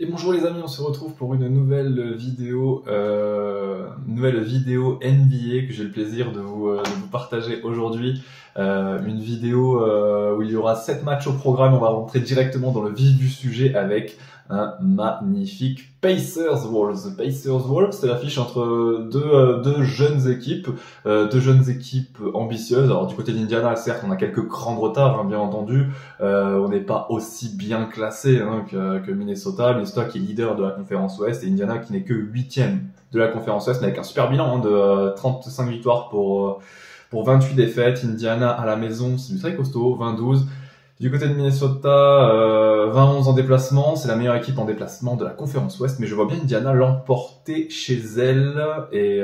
Et bonjour les amis, on se retrouve pour une nouvelle vidéo NBA que j'ai le plaisir de vous partager aujourd'hui. Une vidéo où il y aura 7 matchs au programme. On va rentrer directement dans le vif du sujet avec un magnifique Pacers-Wolves. Pacers-Wolves, c'est l'affiche entre deux jeunes équipes ambitieuses. Alors du côté d'Indiana, certes, on a quelques crans de retard, hein, bien entendu. On n'est pas aussi bien classé que Minnesota. Minnesota qui est leader de la conférence Ouest et Indiana qui n'est que 8e de la conférence Ouest, mais avec un super bilan de 35 victoires pour 28 défaites. Indiana à la maison, c'est très costaud, 20-12. Du côté de Minnesota, 20-11 en déplacement, c'est la meilleure équipe en déplacement de la conférence Ouest, mais je vois bien Indiana l'emporter chez elle et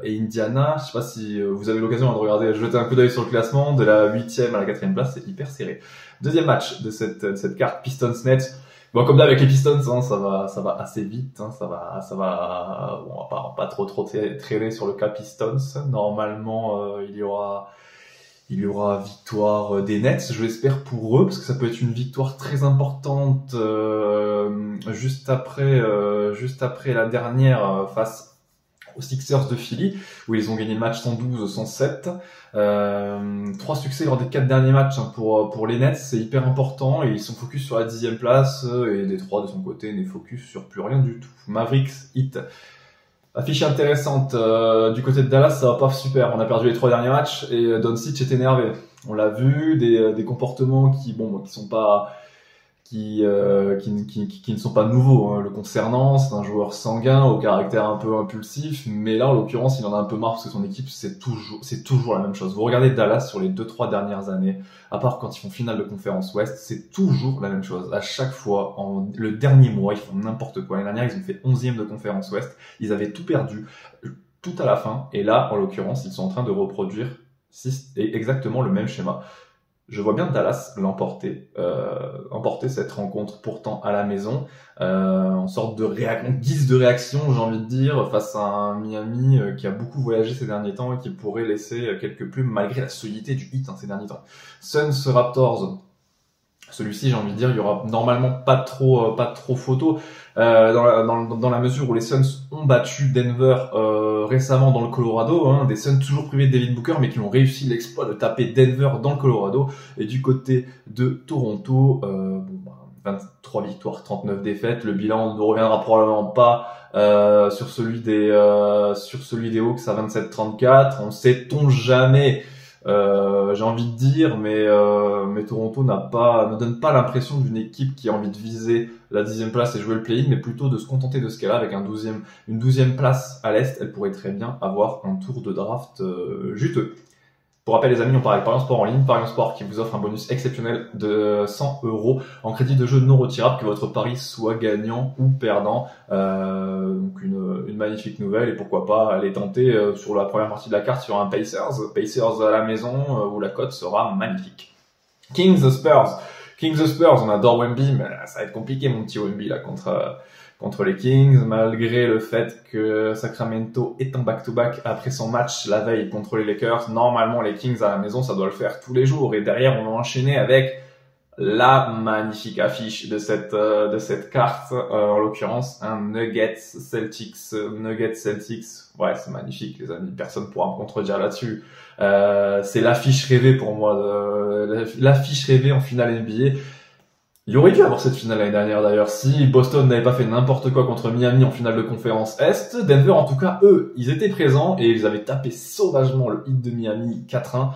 Indiana, je sais pas si vous avez l'occasion de regarder, de jeter un coup d'œil sur le classement, de la 8e à la 4e place, c'est hyper serré. Deuxième match de cette carte Pistons-Nets. Bon, comme d'hab avec les Pistons, hein, ça va assez vite, hein, on va pas trop traîner sur le cas Pistons. Normalement, il y aura victoire des Nets, je l'espère pour eux, parce que ça peut être une victoire très importante juste après la dernière face aux Sixers de Philly, où ils ont gagné le match 112-107. 3 succès lors des 4 derniers matchs, hein, pour les Nets, c'est hyper important, et ils sont focus sur la 10e place, et Détroit de son côté n'est focus sur plus rien du tout. Mavericks, Heat. Affiche intéressante, du côté de Dallas, ça va pas super. On a perdu les 3 derniers matchs et Doncic est énervé. On l'a vu, des comportements qui ne sont pas nouveaux, hein, le concernant. C'est un joueur sanguin au caractère un peu impulsif, mais là en l'occurrence il en a un peu marre parce que son équipe c'est toujours la même chose. Vous regardez Dallas sur les 2-3 dernières années, à part quand ils font finale de conférence Ouest, c'est toujours la même chose. À chaque fois, le dernier mois, ils font n'importe quoi. L'année dernière, ils ont fait 11e de conférence Ouest. Ils avaient tout perdu, tout à la fin. Et là, en l'occurrence, ils sont en train de reproduire exactement le même schéma. Je vois bien Dallas emporter cette rencontre pourtant à la maison, en sorte de guise de réaction, j'ai envie de dire, face à un Miami qui a beaucoup voyagé ces derniers temps et qui pourrait laisser quelques plumes malgré la solidité du Heat, hein, ces derniers temps. Suns Raptors. Celui-ci, j'ai envie de dire, il y aura normalement pas trop photo, dans la mesure où les Suns ont battu Denver récemment dans le Colorado, hein, des Suns toujours privés de Devin Booker, mais qui ont réussi l'exploit de taper Denver dans le Colorado. Et du côté de Toronto, 23 victoires, 39 défaites. Le bilan ne reviendra probablement pas sur celui des Hawks à 27-34. On sait-on jamais. J'ai envie de dire, mais Toronto ne donne pas l'impression d'une équipe qui a envie de viser la 10e place et jouer le play-in, mais plutôt de se contenter de ce qu'elle a avec une 12e place à l'Est. Elle pourrait très bien avoir un tour de draft juteux. Pour rappel les amis, on parle avec Parion Sport en ligne, Parion Sport qui vous offre un bonus exceptionnel de 100 € en crédit de jeu non retirable, que votre pari soit gagnant ou perdant. Donc une magnifique nouvelle, et pourquoi pas aller tenter sur la première partie de la carte sur un Pacers à la maison, où la cote sera magnifique. Kings Spurs, on adore Wemby, mais ça va être compliqué mon petit Wemby là contre les Kings, malgré le fait que Sacramento est en back-to-back après son match la veille contre les Lakers. Normalement, les Kings à la maison, ça doit le faire tous les jours. Et derrière, on va enchaîner avec la magnifique affiche de cette carte, en l'occurrence, un Nuggets Celtics. Ouais, c'est magnifique, les amis. Personne pourra me contredire là-dessus. C'est l'affiche rêvée pour moi, l'affiche rêvée en finale NBA. Il aurait dû avoir cette finale l'année dernière d'ailleurs, si Boston n'avait pas fait n'importe quoi contre Miami en finale de conférence Est. Denver, en tout cas, eux, ils étaient présents et ils avaient tapé sauvagement le Heat de Miami 4-1.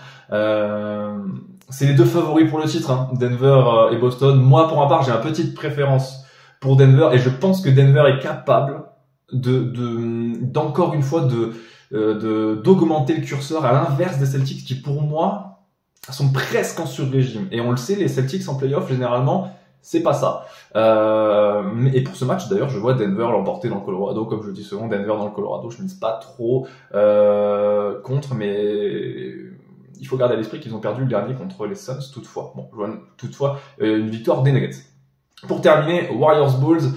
C'est les deux favoris pour le titre, hein, Denver et Boston. Moi, pour ma part, j'ai une petite préférence pour Denver et je pense que Denver est capable d'encore une fois d'augmenter le curseur à l'inverse des Celtics qui, pour moi, sont presque en sur-régime. Et on le sait, les Celtics en play-off, généralement, c'est pas ça. Et pour ce match, d'ailleurs, je vois Denver l'emporter dans le Colorado. Comme je le dis souvent, Denver dans le Colorado, je ne mise pas trop contre, mais il faut garder à l'esprit qu'ils ont perdu le dernier contre les Suns, toutefois. Une victoire des Nuggets. Pour terminer, Warriors-Bulls,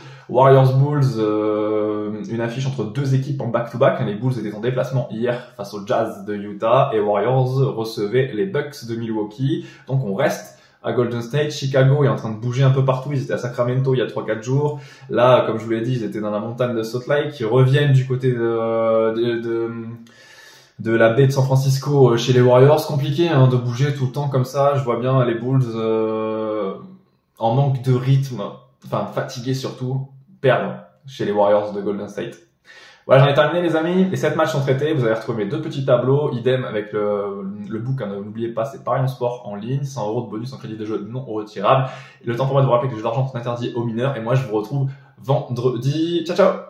une affiche entre deux équipes en back-to-back. Les Bulls étaient en déplacement hier face au Jazz de Utah et Warriors recevaient les Bucks de Milwaukee. Donc on reste à Golden State. Chicago est en train de bouger un peu partout. Ils étaient à Sacramento il y a 3-4 jours. Là, comme je vous l'ai dit, ils étaient dans la montagne de Salt Lake. Ils reviennent du côté de la baie de San Francisco chez les Warriors. Compliqué de bouger tout le temps comme ça. Je vois bien les Bulls en manque de rythme, enfin fatigués surtout, perdre chez les Warriors de Golden State. Voilà, j'en ai terminé les amis. Les 7 matchs sont traités. Vous allez retrouver mes 2 petits tableaux. Idem avec le book. N'oubliez pas, c'est Parions Sport en ligne. 100 € de bonus en crédit de jeu non retirable. Et le temps pour moi de vous rappeler que le jeu d'argent est interdit aux mineurs. Et moi, je vous retrouve vendredi. Ciao, ciao!